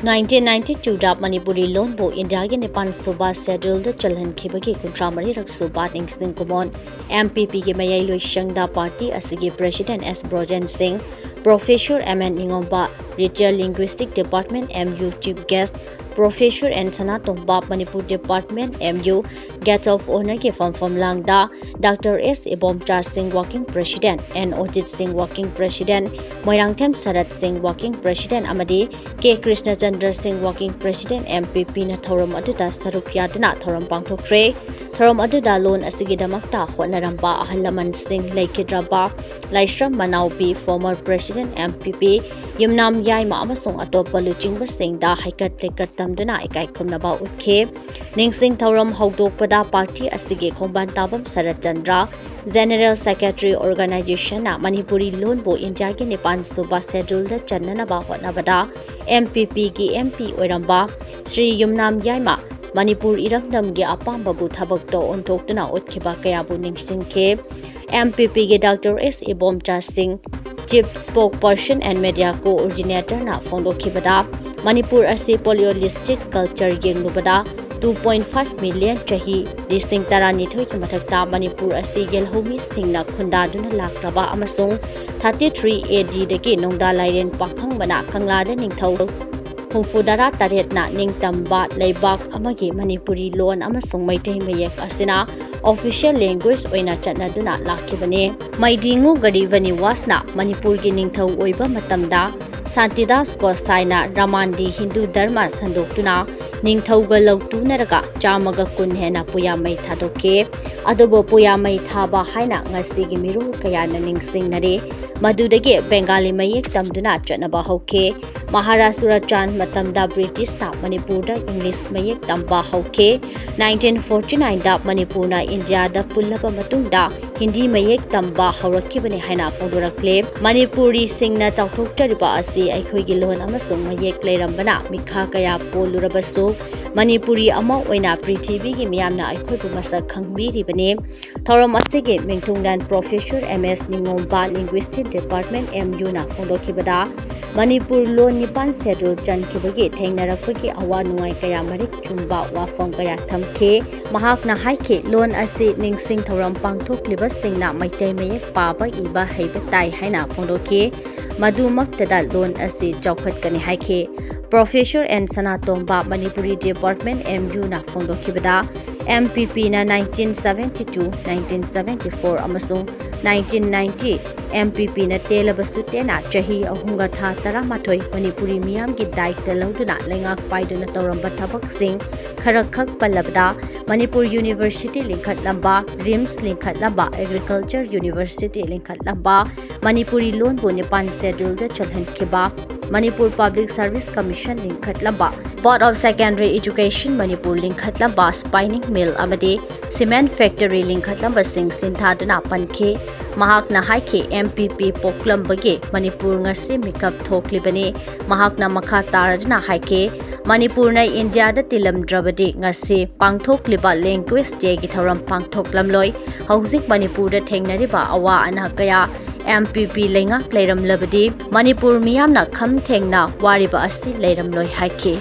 1992 da Manipuri Lon bo India ge Nepal Suba schedule da Chankhibagi Kuntramari rak Suba Ningsing Thouram MPP ge mayai loisang da party asigi President S Brojan Singh Professor MN Ningomba Retail Linguistic Department MU Chief Guest Professor and Sanatong Bab Manipur Department MU Guest of Honor ke from Langda Dr. S Ibomcha Singh Working President and Ojit Singh Working President Moirangthem Sarat Singh Working President Amadi K Krishna Chandra Singh Working President MPP na Thouram aduda saruk yadna Thouram Pangthokkhre Thouram aduda loan asigidamakta honaramba ahalaman Singh Laikidraba Laishram Manaubi former President MPP Yumnam Yaima amasong atopa luchingba Singh da haikat lekat tamduna ikai khumnaba utke Ningsing Thouram hawdokpada party asigi khomban tabam Sarat Chandra General Secretary Organization na Manipuri Lon bo India ke Nepal Suba schedule da channanaba hotnabada MPP ki MP oiramba Sri Yumnam Yaima Manipur Irangdam ge apambabu thabak to ontoktuna utkhiba kayabu ningsingke MPP ge Dr. S Ibomcha Singh Chief Spokesperson and Media Coordinator na fondokhibada Manipur asi polylistic culture yenglubada 2.5 million chahi distinct tarani thoi ki mathakta Manipur asi gelhomi singna khundaduna lakraba amasung 33 AD deki nongda lairen pakhang bana kanglada ningthau Humfudara taretna ningtamba leibak amagi Manipuri Lon amasung Maitai mayek asina official language oina chatnaduna lakhibane Maidingu garivani wasna Manipur gi ningthau oiba matamda Santidas Gosaina Ramandi Hindu Dharma sandoktuna Ningthauga lautunaraga chamaga kun hena puya mai thadoke adubo puya mai thaba haina ngasigi miru kayana ningsingnare madudage Bengali mayek tamduna chatnaba hauke Maharashtra Chan matamda British ta Manipur da English mayek tamba hauke 1949 da Manipur na India da pullaba matungda Hindi mayek tamba haurakibane haina fondorakle Manipuri singna chauthokchariba asi aikhoigi lon amasung mayek leirambana mikha kaya polurabasu Manipuri ama oina Prithvi gi miyamna aikhoibu masak khangbiribane Thouram asige mingtungdan Professor MS Ningomba Linguistic Department MU na fondokhibada Manipur Lon 8Th schedule Chankhibagi thengnarakpagi awa nungai kaya marik chumba wafam kaya thamke mahakna haike lon asi Ningsing Thouram Pangthokkhliba singna maitai mayek paba iba heiba tai haina fondoke madumaktada lon asi chawkhatkani haike Professor and Sanatong Bab Manipuri Department MU na fondokhibada MPP na 1972, 1974 amasung 1990 MPP na telabasute na chahi ahunga tha taramathoi Manipuri miyam gi daikta lauduna lengak paiduna tawramba thabak sing kharakhak palabda Manipur University lingkhat lamba RIMS lingkhat lamba Agriculture University lingkhat lamba Manipuri Lon bo Nepal schedule da chalhan khiba Manipur Public Service Commission lingkhat lamba Board of Secondary Education Manipur lingkhat lamba Spinning Mill amade Cement Factory lingkhat lamba sing sinthaduna pankhe Mahakna haike MPP poklambage Manipur ngasi mikap thoklibane Mahakna makha taradna haike Manipur na India da tilamdrabade ngasi pangthokliba language day gi Thouram pangthoklamloi hauzik Manipur da thengnariba awa ana kaya MPP lenga leiram labadi Manipur miyamna kham thengna wariba asi leiram loi haike